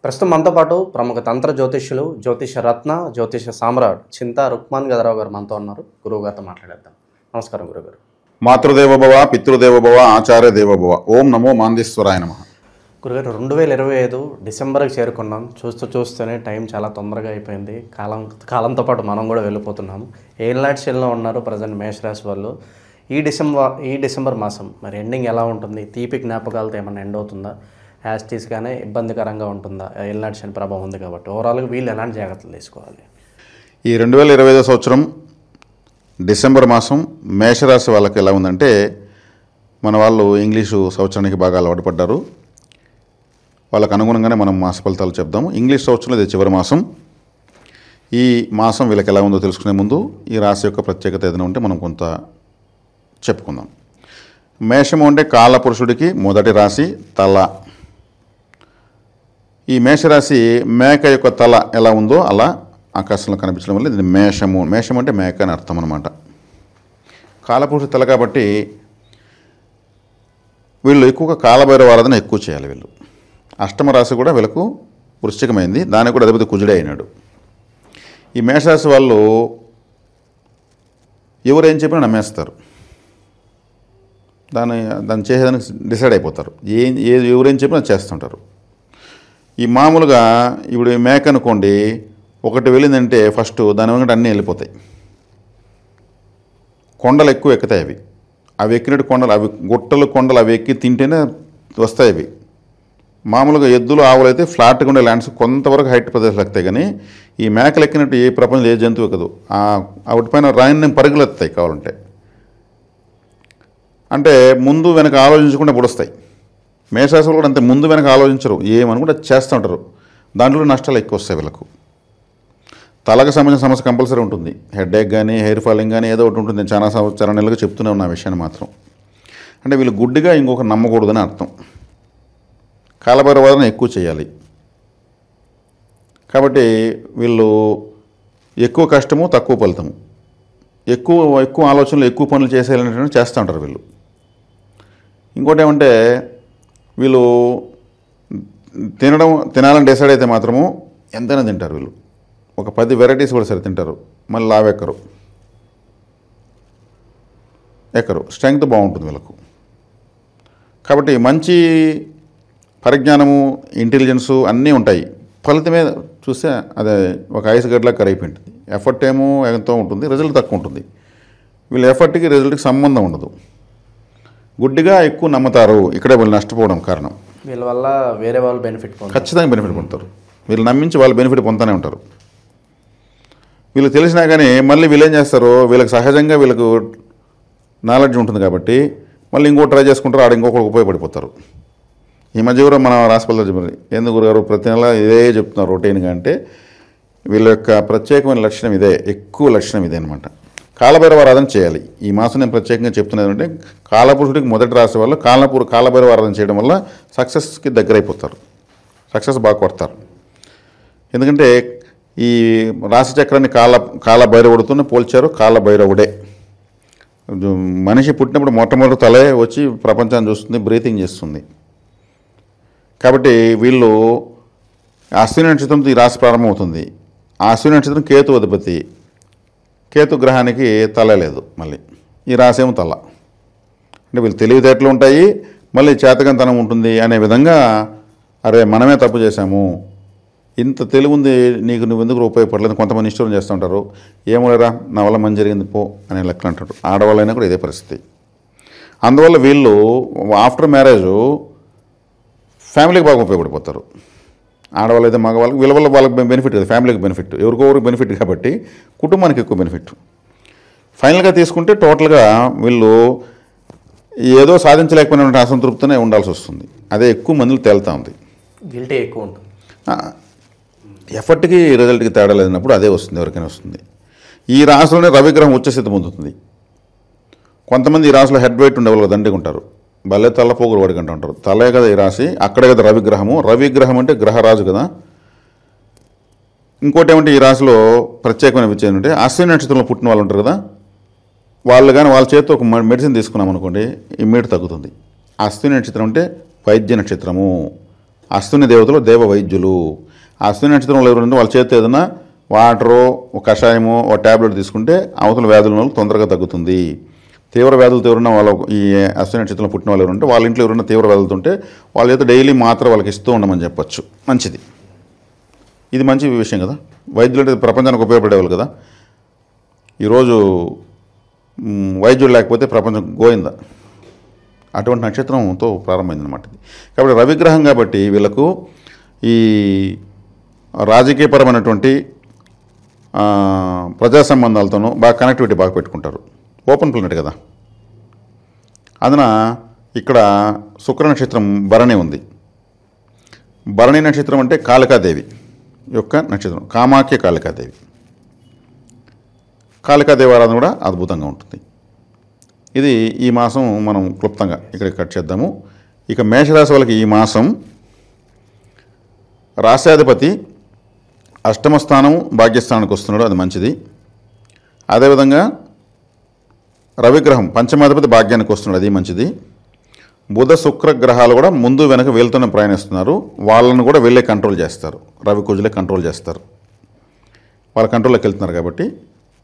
ప్రస్తుతం మనతో పాటు ప్రముఖ తంత్ర జ్యోతిష్యులు జ్యోతిష రత్న జ్యోతిష సామ్రాట్ చింతా రుక్మాన్ గదరావు గారు మనతో ఉన్నారు. గురువు గారితో మాట్లాడేద్దాం. నమస్కారం గురుగారు. మాతృదేవోభవ పితృదేవోభవ ఆచార్య దేవోభవ. ఓం నమో మాందేశ్వరాయ నమః. గురుగారు 2025 డిసెంబర్కి చేరుకున్నాం. చూస్తూనే టైం చాలా తొందరగా అయిపోయింది. కాలంతో పాటు మనం కూడా వెళ్ళిపోతున్నాము. ఏళ్ళనాటి శైలిలో ఉన్నారు ప్రజెంట్ మేషరాశి వాళ్ళు. ఈ డిసెంబర్ మాసం మరి ఎండింగ్ ఎలా ఉంటుంది? తీపి జ్ఞాపకాలతో ఏమైనా ఎండ్ అవుతుందా? యాస్టీస్గానే ఇబ్బందికరంగా ఉంటుందా? ఏళ్ళనాటి శని ప్రభావం ఉంది కాబట్టి ఓవరాల్గా వీళ్ళు ఎలాంటి జాగ్రత్తలు తీసుకోవాలి? ఈ 2025 సంవత్సరం డిసెంబర్ మాసం మేషరాశి వాళ్ళకి ఎలా ఉందంటే, మన వాళ్ళు ఇంగ్లీషు సంవత్సరానికి బాగా అలవాటు పడ్డారు. వాళ్ళకు అనుగుణంగానే మనం మాస ఫలితాలు చెప్దాము. ఇంగ్లీష్ సంవత్సరం ఇది చివరి మాసం. ఈ మాసం వీళ్ళకి ఎలా ఉందో తెలుసుకునే ముందు ఈ రాశి యొక్క ప్రత్యేకత ఏదైనా ఉంటే మనం కొంత చెప్పుకుందాం. మేషము అంటే కాలపురుషుడికి మొదటి రాశి తల. ఈ మేషరాశి మేక యొక్క తల ఎలా ఉందో అలా ఆకాశంలో కనిపించడం వల్ల ఇది మేషము. మేషం అంటే మేక అని అర్థం అనమాట. కాలపురుషుడి తల కాబట్టి వీళ్ళు ఎక్కువగా కాలభైరవ ఆరాధన ఎక్కువ చేయాలి. వీళ్ళు అష్టమ రాశి కూడా వీళ్ళకు వృశ్చికమైంది, దానికి కూడా అధిపతి కుజుడే అయినాడు. ఈ మేషరాశి వాళ్ళు ఎవరేం చెప్పినా నమ్మేస్తారు, దాన్ని చేసేదానికి డిసైడ్ అయిపోతారు. ఎవరేం చెప్పినా చేస్తుంటారు. ఈ మామూలుగా ఇప్పుడు మేక అనుకోండి, ఒకటి వెళ్ళిందంటే ఫస్ట్ దాని వెంట అన్నీ వెళ్ళిపోతాయి. కొండలు ఎక్కువ ఎక్కుతాయి. అవి ఎక్కినట్టు కొండలు, అవి గుట్టలు కొండలు అవి ఎక్కి తింటేనే వస్తాయి. అవి మామూలుగా ఎద్దులు ఆవులు అయితే ఫ్లాట్గా ఉండే ల్యాండ్స్ కొంతవరకు హైట్ ప్రదేశాలు ఎక్కుతాయి. కానీ ఈ మేకలు ఎక్కినట్టు ఏ ప్రపంచంలో ఏ జంతువు ఎక్కదు. వాటిపైన రాయిని పరుగులు ఎత్తాయి కావాలంటే. అంటే ముందు వెనక ఆలోచించకుండా పొడుస్తాయి. మేషరాశులు కూడా అంతే, ముందు వెనక ఆలోచించరు, ఏమనుకుంటే చేస్తూ ఉంటారు. దాంట్లో నష్టాలు ఎక్కువ వస్తాయి వీళ్ళకు. తలకు సంబంధించిన సమస్య కంపల్సరీ ఉంటుంది. హెడేక్ కానీ హెయిర్ ఫాలింగ్ కానీ ఏదో ఒకటి ఉంటుంది. నేను చాలా నెలలుగా చెప్తూనే ఉన్న విషయాన్ని మాత్రం. అంటే వీళ్ళు గుడ్డిగా ఇంకొకరు నమ్మకూడదని అర్థం. కాలభైరవాదన ఎక్కువ చేయాలి. కాబట్టి వీళ్ళు ఎక్కువ కష్టము తక్కువ ఫలితము, ఎక్కువ ఆలోచనలు ఎక్కువ పనులు చేసేయాలనేటువంటి చేస్తూ ఉంటారు వీళ్ళు. ఇంకోటి ఏమంటే, వీళ్ళు తినాలని డిసైడ్ అయితే మాత్రము ఎంతైనా తింటారు. వీళ్ళు ఒక 10 వెరైటీస్ కూడా సరే తింటారు. మళ్ళీ లావెక్కరు, స్ట్రెంగ్త్ బాగుంటుంది వీళ్ళకు. కాబట్టి మంచి పరిజ్ఞానము, ఇంటెలిజెన్సు అన్నీ ఉంటాయి. ఫలితమే చూస్తే అదే ఒక ఐస్ గడ్డలా కరైపోయింది. ఎఫర్ట్ ఏమో ఎంతో ఉంటుంది, రిజల్ట్ తక్కువ ఉంటుంది. వీళ్ళ ఎఫర్ట్కి రిజల్ట్కి సంబంధం ఉండదు. గుడ్డిగా ఎక్కువ నమ్ముతారు. ఇక్కడే వీళ్ళు నష్టపోవడం కారణం. వీళ్ళ వల్ల వేరే వాళ్ళు ఖచ్చితంగా బెనిఫిట్ పొందుతారు. వీళ్ళు నమ్మించి వాళ్ళు బెనిఫిట్ పొందుతూనే ఉంటారు. వీళ్ళు తెలిసినా కానీ మళ్ళీ వీళ్ళు ఏం చేస్తారు, వీళ్ళకి సహజంగా వీళ్ళకు నాలెడ్జ్ ఉంటుంది కాబట్టి మళ్ళీ ఇంకోటి ట్రై చేసుకుంటారు, ఆడ ఇంకొకరికి ఉపయోగపడిపోతారు. ఈ మధ్య కూడా మన రాసిపల్లి చెప్పారు, ఎందుకు గురుగారు ప్రతి నెల ఇదే చెప్తున్నారు రొటీన్గా అంటే, వీళ్ళ యొక్క ప్రత్యేకమైన లక్షణం ఇదే, ఎక్కువ లక్షణం ఇదే అనమాట. కాలభైరవ ఆరాధన చేయాలి. ఈ మాసం నేను ప్రత్యేకంగా చెప్తున్నది అంటే, కాలపురుషుడికి మొదటి రాశి వాళ్ళు కాలభైరవ ఆరాధన చేయడం వల్ల సక్సెస్కి దగ్గరైపోతారు, సక్సెస్ బాగా కొడతారు. ఎందుకంటే ఈ రాశి చక్రాన్ని కాలభైరవుడితోనే పోల్చారు. కాలభైరవుడే మనిషి పుట్టినప్పుడు మొట్టమొదటి తలే వచ్చి ప్రపంచాన్ని చూస్తుంది, బ్రీతింగ్ చేస్తుంది. కాబట్టి వీళ్ళు అశ్విని నక్షత్రంతో ఈ రాశి ప్రారంభమవుతుంది. ఆ అశ్విని నక్షత్రం కేతు అధిపతి. కేతు గ్రహానికి తల లేదు, మళ్ళీ ఈ రాశి ఏమో తల. అంటే వీళ్ళు తెలివితేటలు ఉంటాయి, మళ్ళీ చేతకంతనం ఉంటుంది అనే విధంగా, అరే మనమే తప్పు చేశాము, ఇంత తెలివి ఉంది నీకు, నువ్వు ఎందుకు ఉపయోగపడలేదు. కొంతమంది నిష్ఠూరం చేస్తూ ఉంటారు, ఏమోరా నా వల్ల మంచి జరిగింది పో అనే లెక్కలు అంటారు. ఆడవాళ్ళైనా కూడా ఇదే పరిస్థితి. అందువల్ల వీళ్ళు ఆఫ్టర్ మ్యారేజ్ ఫ్యామిలీకి బాగా ఉపయోగపడిపోతారు. ఆడవాళ్ళు అయితే మగవాళ్ళకి, వీళ్ళ వల్ల వాళ్ళకి బెనిఫిట్ కదా, ఫ్యామిలీకి బెనిఫిట్, ఎవరికొవరికి బెనిఫిట్ కాబట్టి కుటుంబానికి ఎక్కువ బెనిఫిట్. ఫైనల్గా తీసుకుంటే టోటల్గా వీళ్ళు ఏదో సాధించలేకపోయిన అసంతృప్తినే ఉండాల్సి వస్తుంది. అదే ఎక్కువ మందిలో తేలుతూ ఉంది. గిల్టీ ఎక్కువ ఉంటుంది. ఎఫర్ట్కి రిజల్ట్కి తేడా లేనప్పుడు అదే వస్తుంది, ఎవరికైనా వస్తుంది. ఈ రాశిలోనే రవిగ్రహం ఉచ్చస్థితి పొందుతుంది. కొంతమంది ఈ రాశిలో హెడ్ వెయిట్ ఉండేవాళ్ళు దండిగా ఉంటారు, భలే తల్లపోగులు వాడికంటూ ఉంటారు. తలే కదా ఈ రాశి, అక్కడే కదా రవిగ్రహము. రవిగ్రహం అంటే గ్రహరాజు కదా. ఇంకోటి ఏమంటే ఈ రాశిలో ప్రత్యేకమైన విషయం ఏంటంటే, అశ్విని నక్షత్రంలో పుట్టిన వాళ్ళు ఉంటారు కదా, వాళ్ళు కానీ వాళ్ళ చేతితో ఒక మెడిసిన్ తీసుకున్నాం అనుకోండి, ఇమ్మీడియట్ తగ్గుతుంది. అశ్విని నక్షత్రం అంటే వైద్య నక్షత్రము, అశ్విని దేవతలు దేవ వైద్యులు. ఆ అశ్విని నక్షత్రంలో ఎవరు వాళ్ళ చేతి ఏదైనా వాటరో ఒక కషాయమో ఒక ట్యాబ్లెట్ తీసుకుంటే అవతల వ్యాధుల వల్ల తొందరగా తగ్గుతుంది. తీవ్ర వ్యాధులతో ఎవరున్నా వాళ్ళ ఈ అశ్విని నక్షత్రంలో పుట్టిన వాళ్ళు ఎవరుంటే వాళ్ళ ఇంట్లో ఎవరైనా తీవ్ర వ్యాధులతో ఉంటే వాళ్ళ చేత డైలీ మాత్ర వాళ్ళకి ఇస్తూ ఉండమని చెప్పచ్చు. మంచిది, ఇది మంచి విషయం కదా. వైద్యులు అంటే ప్రపంచానికి ఉపయోగపడేవాళ్ళు కదా. ఈరోజు వైద్యుడు లేకపోతే ప్రపంచం గోయిందా, అటువంటి నక్షత్రంతో ప్రారంభమైందన్నమాట ఇది. కాబట్టి రవిగ్రహం కాబట్టి వీళ్ళకు ఈ రాజకీయపరమైనటువంటి ప్రజా సంబంధాలతోనూ బాగా కనెక్టివిటీ బాగా పెట్టుకుంటారు. ఓపెన్ ప్లానెట్ కదా. అందున ఇక్కడ శుక్ర నక్షత్రం భరణి ఉంది. భరణి నక్షత్రం అంటే కాళికాదేవి యొక్క నక్షత్రం, కామాఖ్య కాళికాదేవి. కాళికాదేవి ఆరాధన కూడా అద్భుతంగా ఉంటుంది. ఇది ఈ మాసం మనం క్లుప్తంగా ఇక్కడ కట్ చేద్దాము. ఇక మేషరాశి వాళ్ళకి ఈ మాసం రాశ్యాధిపతి అష్టమ స్థానం భాగ్యస్థానానికి వస్తున్నాడు, అది మంచిది. అదేవిధంగా రవిగ్రహం పంచమాధిపతి భాగ్యానికి వస్తున్నాడు, అది మంచిది. బుధ శుక్ర గ్రహాలు కూడా ముందు వెనక వీళ్ళతోనే ప్రయాణిస్తున్నారు. వాళ్ళను కూడా వీళ్ళే కంట్రోల్ చేస్తారు, రవి కుజులే కంట్రోల్ చేస్తారు. వాళ్ళ కంట్రోల్లోకి వెళ్తున్నారు కాబట్టి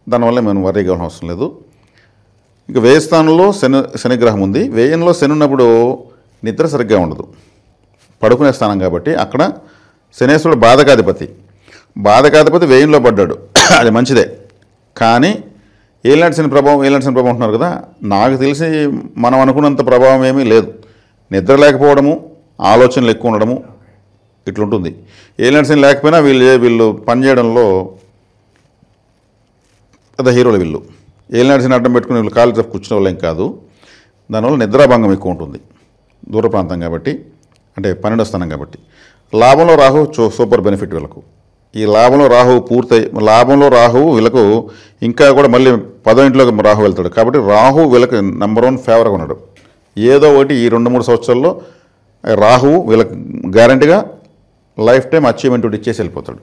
దానివల్ల మేము వర్రీ కావాల్సిన అవసరం లేదు. ఇక వ్యయ స్థానంలో శనిగ్రహం ఉంది. వ్యయంలో శని ఉన్నప్పుడు నిద్ర సరిగ్గా ఉండదు, పడుకునే స్థానం కాబట్టి అక్కడ శనేశ్వరుడు బాధకాధిపతి వ్యయంలో పడ్డాడు, అది మంచిదే. కానీ ఏలినాటి శని ప్రభావం అంటున్నారు కదా, నాకు తెలిసి మనం అనుకున్నంత ప్రభావం ఏమీ లేదు. నిద్ర లేకపోవడము, ఆలోచనలు ఎక్కువ ఉండడము ఇట్లుంటుంది. ఏలినాటి శని లేకపోయినా వీళ్ళు పనిచేయడంలో పెద్ద హీరోలు. వీళ్ళు ఏలినాటి శని అడ్డం పెట్టుకుని వీళ్ళు కాలు తప్ప కూర్చునే వాళ్ళేం కాదు. దానివల్ల నిద్రాభంగం ఎక్కువ ఉంటుంది, దూర ప్రాంతం కాబట్టి, అంటే 12వ స్థానం కాబట్టి. లాభంలో రాహు సూపర్ బెనిఫిట్ వీళ్ళకు. ఈ లాభంలో రాహువు వీళ్ళకు ఇంకా కూడా మళ్ళీ 10వ ఇంట్లోకి రాహు వెళ్తాడు కాబట్టి రాహు వీళ్ళకి నెంబర్ 1 ఫేవర్గా ఉన్నాడు. ఏదో ఒకటి ఈ 2-3 సంవత్సరాల్లో రాహువు వీళ్ళకి గ్యారంటీగా లైఫ్ టైం అచీవ్మెంట్ ఇచ్చేసి వెళ్ళిపోతాడు.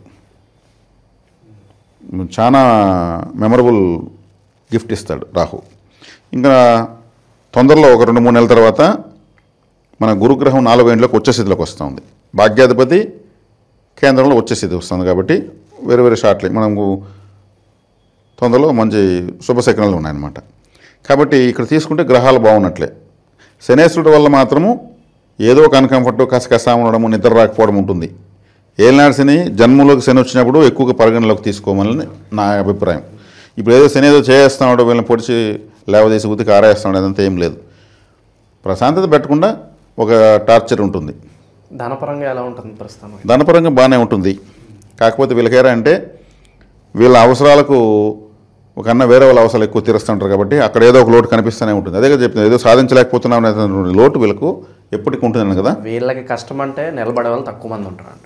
చాలా మెమరబుల్ గిఫ్ట్ ఇస్తాడు రాహు. ఇంకా తొందరలో ఒక 2-3 నెలల తర్వాత మన గురుగ్రహం 4వ ఇంట్లోకి ఉచ్చ స్థితిలోకి వస్తూ ఉంది. భాగ్యాధిపతి కేంద్రంలో ఉచ్చ స్థితి వస్తుంది కాబట్టి వేరే షార్ట్లీ మనకు తొందరలో మంచి శుభశకనాలు ఉన్నాయన్నమాట. కాబట్టి ఇక్కడ తీసుకుంటే గ్రహాలు బాగున్నట్లే. శనేశ్వరుడు వల్ల మాత్రము ఏదో ఒక అన్కంఫర్ట్, కసకసా ఉండడము, నిద్ర రాకపోవడం ఉంటుంది. ఏలినాటి శని జన్మలోకి శని వచ్చినప్పుడు ఎక్కువగా పరిగణలోకి తీసుకోమని నా అభిప్రాయం. ఇప్పుడు ఏదో శని ఏదో చేస్తున్నాడో వీళ్ళని పొడిచి లేవదీసి ఉతికి ఆరేస్తున్నాడు, అదంతా ఏం లేదు. ప్రశాంతత పెట్టకుండా ఒక టార్చర్ ఉంటుంది. ధనపరంగా ఎలా ఉంటుంది ప్రస్తుతం? ధనపరంగా బాగానే ఉంటుంది. కాకపోతే వీళ్ళకేరా అంటే వీళ్ళ అవసరాలకు ఒకన్నా వేరే వాళ్ళ అవసరాలు ఎక్కువ తీరుస్తుంటారు కాబట్టి అక్కడ ఏదో ఒక లోటు కనిపిస్తూనే ఉంటుంది. అదే కదా చెప్తుంది, ఏదో సాధించలేకపోతున్నాం అనే లోటు వీళ్ళకు ఎప్పటికీ ఉంటుందని కదా. వీళ్ళకి కష్టం అంటే నిలబడే వాళ్ళు తక్కువ మంది ఉంటారు.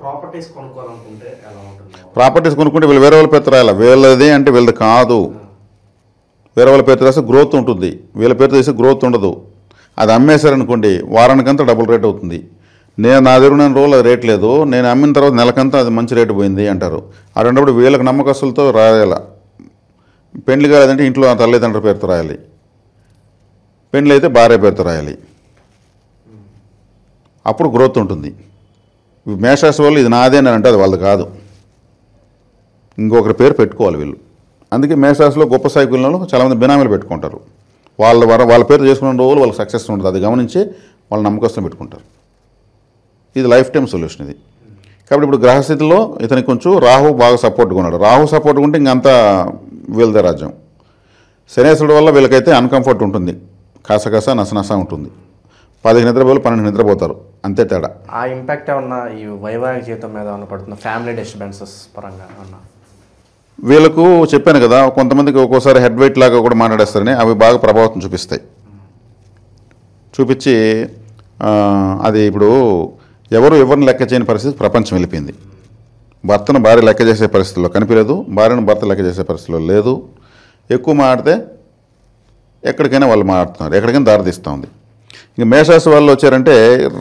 ప్రాపర్టీస్ కొనుక్కోవాలనుకుంటే ఎలా ఉంటుంది? ప్రాపర్టీస్ కొనుక్కుంటే వీళ్ళు వేరే వాళ్ళ పేరు రాయాలి. వీళ్ళది అంటే వీళ్ళది కాదు. వేరే వాళ్ళ పేరు రాస్తే గ్రోత్ ఉంటుంది, వీళ్ళ పేరు తీస్తే గ్రోత్ ఉండదు. అది అమ్మేశారనుకోండి వారానికంతా డబుల్ రేట్ అవుతుంది. నా దగ్గర నేను రోజులు రేట్ లేదు, నేను అమ్మిన తర్వాత నెలకంతా అది మంచి రేటు పోయింది అంటారు. అటువంటిప్పుడు వీళ్ళకి నమ్మకస్తులతో రాయాల. పెండ్లి కాలేదంటే ఇంట్లో తల్లిదండ్రుల పేరుతో రాయాలి, పెండ్లి అయితే భార్య పేరుతో రాయాలి. అప్పుడు గ్రోత్ ఉంటుంది. మేషరాశి వాళ్ళు ఇది నాదే అని అంటే అది వాళ్ళది కాదు, ఇంకొకరి పేరు పెట్టుకోవాలి వీళ్ళు. అందుకే మేషరాశిలో గొప్ప సైకిల్లో చాలామంది బినామీలు పెట్టుకుంటారు. వాళ్ళ పేరు చేసుకున్న రోజులు వాళ్ళకి సక్సెస్ ఉంటుంది. అది గమనించి వాళ్ళ నమ్మకస్తులు పెట్టుకుంటారు. ఇది లైఫ్ టైం సొల్యూషన్ ఇది. కాబట్టి ఇప్పుడు గ్రహస్థితిలో ఇతనికి కొంచెం రాహు బాగా సపోర్ట్గా ఉన్నాడు. రాహు సపోర్ట్గా ఉంటే ఇంకంతా వీళ్ళదే రాజ్యం. శనేశ్వరుడు వల్ల వీళ్ళకైతే అన్కంఫర్ట్ ఉంటుంది, కాసకాస నసనస ఉంటుంది. 10 నిద్రపోలు 12 నిద్రపోతారు, అంతే తేడా. ఆ ఇంపాక్ట్ ఏమన్నా ఈ వైవాహిక జీవితం మీద ఏమన్నా పడుతుంది? ఫ్యామిలీ డిస్టర్బెన్సెస్ పరంగా ఏమన్నా? వీళ్ళకు చెప్పాను కదా, కొంతమందికి ఒక్కోసారి హెడ్ వెయిట్ లాగా కూడా మాట్లాడేస్తారని, అవి బాగా ప్రభావం చూపించి అది ఇప్పుడు ఎవరిని లెక్క చేయని పరిస్థితి ప్రపంచం వెళ్ళిపోయింది. భర్తను భార్య లెక్క చేసే పరిస్థితుల్లో కనిపించలేదు, భార్యను భర్త లెక్క చేసే పరిస్థితుల్లో లేదు. ఎక్కువ మాట్లాడితే ఎక్కడికైనా వాళ్ళు మాట్లాడుతున్నారు, ఎక్కడికైనా దారితీస్తూ ఉంది. ఇంక మేషరాశి వాళ్ళు వచ్చారంటే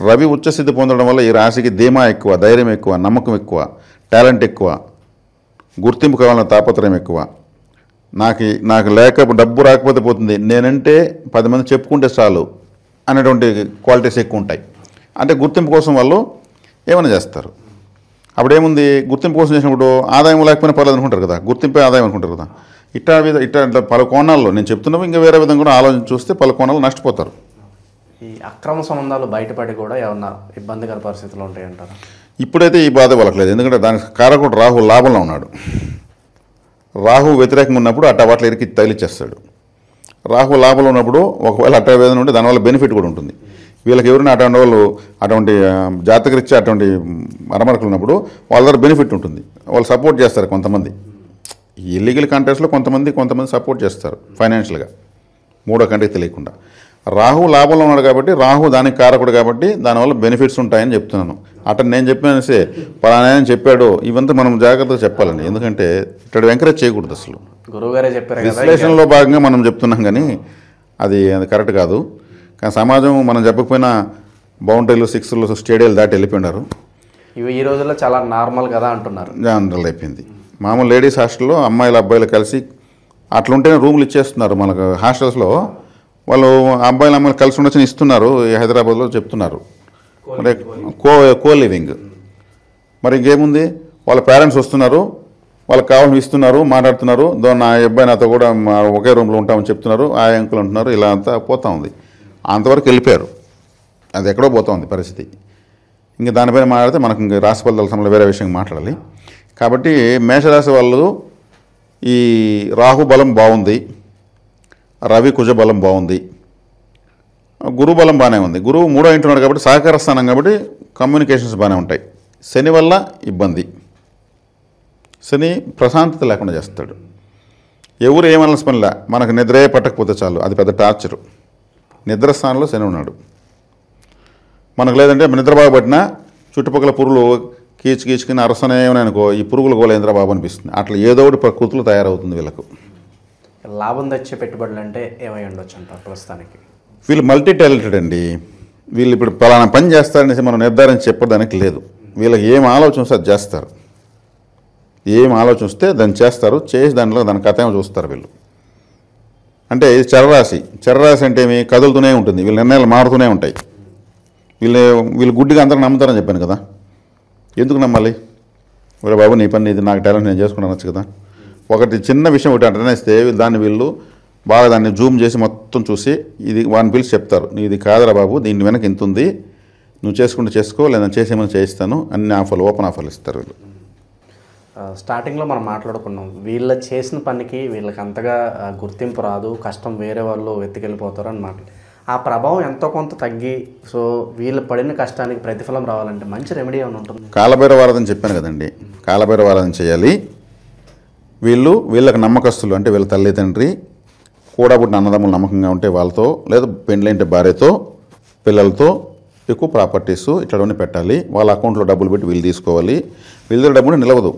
రవి ఉచ్చస్థితి పొందడం వల్ల ఈ రాశికి ధీమా ఎక్కువ, ధైర్యం ఎక్కువ, నమ్మకం ఎక్కువ, టాలెంట్ ఎక్కువ, గుర్తింపు కావాలన్న తాపత్రయం ఎక్కువ. నాకు డబ్బు రాకపోతే పోతుంది, నేనంటే 10 మంది చెప్పుకుంటే చాలు అనేటువంటి క్వాలిటీస్ ఎక్కువ ఉంటాయి. అంటే గుర్తింపు కోసం వాళ్ళు ఏమైనా చేస్తారు. అప్పుడు ఏముంది, గుర్తింపు కోసం చేసినప్పుడు ఆదాయం లేకపోయినా పర్లేదు అనుకుంటారు కదా, గుర్తింపే ఆదాయం అనుకుంటారు కదా. ఇట్లా పలు కోణాల్లో నేను చెప్తున్నాము. ఇంకా వేరే విధంగా కూడా ఆలోచన చూస్తే పలు కోణాలు నష్టపోతారు. ఈ అక్రమ సంబంధాలు బయటపడి కూడా ఏమన్నా ఇబ్బందికర పరిస్థితులు ఉంటాయంటారా? ఇప్పుడైతే ఈ బాధ వాళ్ళకలేదు. ఎందుకంటే దానికి కారకుడు రాహు లాభంలో ఉన్నాడు. రాహు వ్యతిరేకంగా ఉన్నప్పుడు అట్లా ఇరికి తగిలిచ్చేస్తాడు. రాహు లాభంలో ఉన్నప్పుడు ఒకవేళ అట్ట వేదన ఉంటే దానివల్ల బెనిఫిట్ కూడా ఉంటుంది. వీళ్ళకి ఎవరైనా అటువంటి వాళ్ళు అటువంటి జాతకరీత్యా అటువంటి మరమరకలు ఉన్నప్పుడు వాళ్ళ దగ్గర బెనిఫిట్ ఉంటుంది. వాళ్ళు సపోర్ట్ చేస్తారు. కొంతమంది ఇల్లీగల్ కాంట్రాక్ట్స్లో కొంతమంది సపోర్ట్ చేస్తారు ఫైనాన్షియల్గా, మూడో కంటికి తెలియకుండా. రాహు లాభంలో ఉన్నాడు కాబట్టి, రాహు దానికి కారకుడు కాబట్టి దానివల్ల బెనిఫిట్స్ ఉంటాయని చెప్తున్నాను. అట్లా నేను చెప్పానసే పలానా అని చెప్పాడు, ఇవంతా మనం జాగ్రత్తగా చెప్పాలండి. ఎందుకంటే ఇక్కడ ఎంకరేజ్ చేయకూడదు. అసలు గురువుగారే చెప్పారు కదా, విశ్లేషణలో భాగంగా మనం చెప్తున్నాం కానీ అది కరెక్ట్ కాదు. కానీ సమాజం మనం చెప్పకపోయినా బౌండరీలు, సిక్స్లు, స్టేడియాలు దాటి వెళ్ళిపోయినారు. ఇవి ఈ రోజుల్లో చాలా నార్మల్ కదా అంటున్నారు. జనరల్ అయిపోయింది. మామూలు లేడీస్ హాస్టల్లో అమ్మాయిలు అబ్బాయిలు కలిసి అట్లుంటేనే రూములు ఇచ్చేస్తున్నారు. మనకు హాస్టల్స్లో వాళ్ళు అబ్బాయిలు అమ్మాయిలు కలిసి ఉండొచ్చని ఇస్తున్నారు. హైదరాబాద్లో చెప్తున్నారు. మరి కో లివింగ్. మరి ఇంకేముంది, వాళ్ళ పేరెంట్స్ వస్తున్నారు, వాళ్ళకి కావాలని ఇస్తున్నారు, మాట్లాడుతున్నారు. నా అబ్బాయి నాతో కూడా ఒకే రూమ్లో ఉంటామని చెప్తున్నారు, ఆ అంకులు అంటున్నారు. ఇలా అంతా పోతూ ఉంది. అంతవరకు వెళ్ళిపోయారు. అది ఎక్కడో పోతూ ఉంది పరిస్థితి. ఇంక దానిపైన మాట్లాడితే మనకు ఇంక రాశి ఫలితాల సమయంలో వేరే విషయం మాట్లాడాలి. కాబట్టి మేషరాశి వాళ్ళు ఈ రాహు బలం బాగుంది, రవి కుజ బలం బాగుంది, గురు బలం బాగానే ఉంది. గురువు 3వ ఇంటి ఉన్నాడు కాబట్టి సహకార స్థానం కాబట్టి కమ్యూనికేషన్స్ బాగానే ఉంటాయి. శని వల్ల ఇబ్బంది. శని ప్రశాంతత లేకుండా చేస్తాడు. ఎవరు ఏమనాల్సిన పనిలే, మనకు నిద్రే పట్టకపోతే చాలు, అది పెద్ద టార్చరు. నిద్ర స్థానంలో శని ఉన్నాడు. మనకు లేదంటే నిద్ర బాగా పట్టినా చుట్టుపక్కల పురుగులు కీచుకుని అరసనే అనుకో, ఈ పురుగులు గోలేంద్ర బాబు అనిపిస్తుంది. అట్లా ఏదో ఒకటి ప్రకృతిలో తయారవుతుంది వీళ్ళకు. లాభం తెచ్చే పెట్టుబడులు అంటే ఏమై ఉండొచ్చు అంటారు ప్రస్తుతానికి? వీళ్ళు మల్టీ టాలెంటెడ్ అండి. వీళ్ళు ఇప్పుడు పలానా పని చేస్తారనేసి మనం నిర్ధారించి చెప్పడానికి లేదు. వీళ్ళకి ఏం ఆలోచన వస్తే అది చేస్తారు. ఏం ఆలోచిస్తే దాన్ని చేస్తారు. చేసి దాని కథ ఏమో చూస్తారు వీళ్ళు. అంటే ఇది చరరాశి. చరరాశి అంటే ఏమి, కదులుతూనే ఉంటుంది. వీళ్ళ నిర్ణయాలు మారుతూనే ఉంటాయి. వీళ్ళు గుడ్డిగా అందరూ నమ్ముతారని చెప్పాను కదా. ఎందుకు నమ్మాలి? ఒరే బాబు నీ పని ఇది, నాకు టాలెంట్ నేను చేసుకుంటానొచ్చు కదా. ఒకటి చిన్న విషయం ఒకటి అంటనేస్తే వీళ్ళు బాగా దాన్ని జూమ్ చేసి మొత్తం చూసి ఇది వాడిని పిలిచి చెప్తారు, నీ ఇది కాదురా బాబు, దీని వెనక ఇంత ఉంది, నువ్వు చేసుకుంటే చేసుకో, లేదా చేసేమని చేయిస్తాను, అన్ని ఆఫర్లు, ఓపెన్ ఆఫర్లు ఇస్తారు వీళ్ళు. స్టార్టింగ్లో మనం మాట్లాడుకున్నాం, వీళ్ళ చేసిన పనికి వీళ్ళకి అంతగా గుర్తింపు రాదు, కష్టం వేరే వాళ్ళు వెతికెళ్ళిపోతారు అన్నమాట. ఆ ప్రభావం ఎంతో కొంత తగ్గి, సో వీళ్ళు పడిన కష్టానికి ప్రతిఫలం రావాలంటే మంచి రెమెడీ ఏమైనా ఉంటుంది? కాలభైరవారాధన చెప్పాను కదండి, కాలభైరవారాధన చేయాలి. వీళ్ళకి నమ్మకస్తులు అంటే వీళ్ళ తల్లి తండ్రి కూడా పుట్టిన అన్నదమ్ములు నమ్మకంగా ఉంటే వాళ్ళతో, లేదా పెండ్లైంటే భార్యతో, పిల్లలతో ఎక్కువ ప్రాపర్టీస్ ఇట్లా పెట్టాలి. వాళ్ళ అకౌంట్లో డబ్బులు పెట్టి వీళ్ళు తీసుకోవాలి. వీళ్ళ దగ్గర డబ్బులు నిలవదు,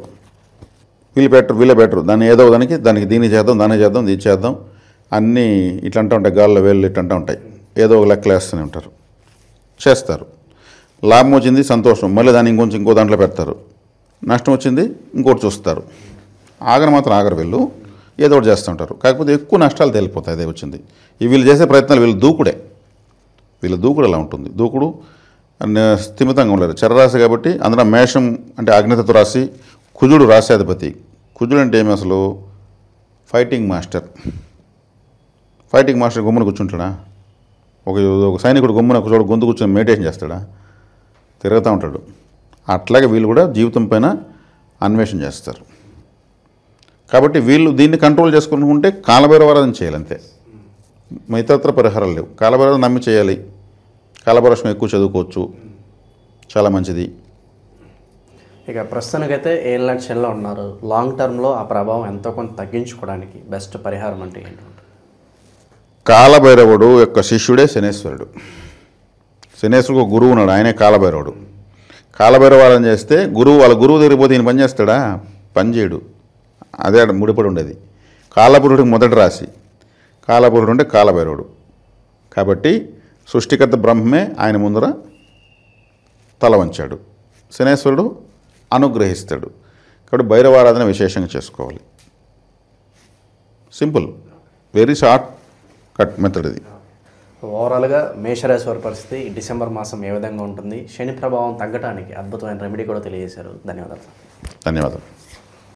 వీళ్ళే బెటరు. దాన్ని ఏదో దానికి దీన్ని చేద్దాం, దాన్ని చేద్దాం, ఇది చేద్దాం, అన్నీ ఇట్లంటూ ఉంటాయి. గాల్లో వేళ్ళు ఇట్లంటూ ఉంటాయి. ఏదో ఒక లెక్కలు వేస్తూనే ఉంటారు, చేస్తారు. లాభం వచ్చింది సంతోషం, మళ్ళీ దాన్ని ఇంకో దాంట్లో పెడతారు. నష్టం వచ్చింది ఇంకోటి చూస్తారు. మాత్రం ఆగరు వీళ్ళు, ఏదో ఒకటి చేస్తూ ఉంటారు. కాకపోతే ఎక్కువ నష్టాలు తేలిపోతాయి. అదే వచ్చింది. వీళ్ళు చేసే ప్రయత్నాలు వీళ్ళ దూకుడు అలా ఉంటుంది. దూకుడు స్థిమితంగా ఉండలేదు. చరరాశి కాబట్టి అందులో మేషం అంటే అగ్నితత్వ రాశి, కుజుడు రాశ్యాధిపతి. కుజుడు అంటే ఏమి అసలు? ఫైటింగ్ మాస్టర్ గుమ్మను కూర్చుంటాడా? ఒక సైనికుడు గుమ్మన గొంతు కూర్చొని మెడిటేషన్ చేస్తాడా? తిరుగుతూ ఉంటాడు. అట్లాగే వీళ్ళు కూడా జీవితం పైన అన్వేషణ చేస్తారు. కాబట్టి వీళ్ళు దీన్ని కంట్రోల్ చేసుకుంటుంటే కాలభైరవారాధన చేయాలి అంతే. ఇతరత్ర పరిహారాలు లేవు. కాలభైరవారాధన నమ్మి చేయాలి. కాలభైరవం ఎక్కువ చదువుకోవచ్చు, చాలా మంచిది. ఇక ప్రస్తుతానికైతే 7 లక్షల్లో ఉన్నారు. లాంగ్ టర్మ్లో ఆ ప్రభావం ఎంతో కొంత తగ్గించుకోవడానికి బెస్ట్ పరిహారం అంటే ఏంటంటే, కాలభైరవుడు యొక్క శిష్యుడే శనేశ్వరుడు. శనేశ్వరుడు ఒక గురువు ఉన్నాడు, ఆయనే కాలభైరవుడు. కాలభైరవారాధన చేస్తే వాళ్ళ గురువు దగ్గరికి పోతే ఈయన పని చేస్తాడా? పని చేయడు. అదే ముడిపడి ఉండేది. కాలపురుడికి మొదటి రాశి, కాలపురుడు అంటే కాలభైరవుడు. కాబట్టి సృష్టికర్త బ్రహ్మే ఆయన ముందర తల వంచాడు. శనేశ్వరుడు అనుగ్రహిస్తాడు. కాబట్టి భైరవారాధన విశేషంగా చేసుకోవాలి. Simple, very short cut method ఇది. ఓవరాల్గా మేషరాశి వారి పరిస్థితి ఈ డిసెంబర్ మాసం ఏ విధంగా ఉంటుంది, శని ప్రభావం తగ్గడానికి అద్భుతమైన రెమెడీ కూడా తెలియజేశారు. ధన్యవాదాలు. ధన్యవాదాలు.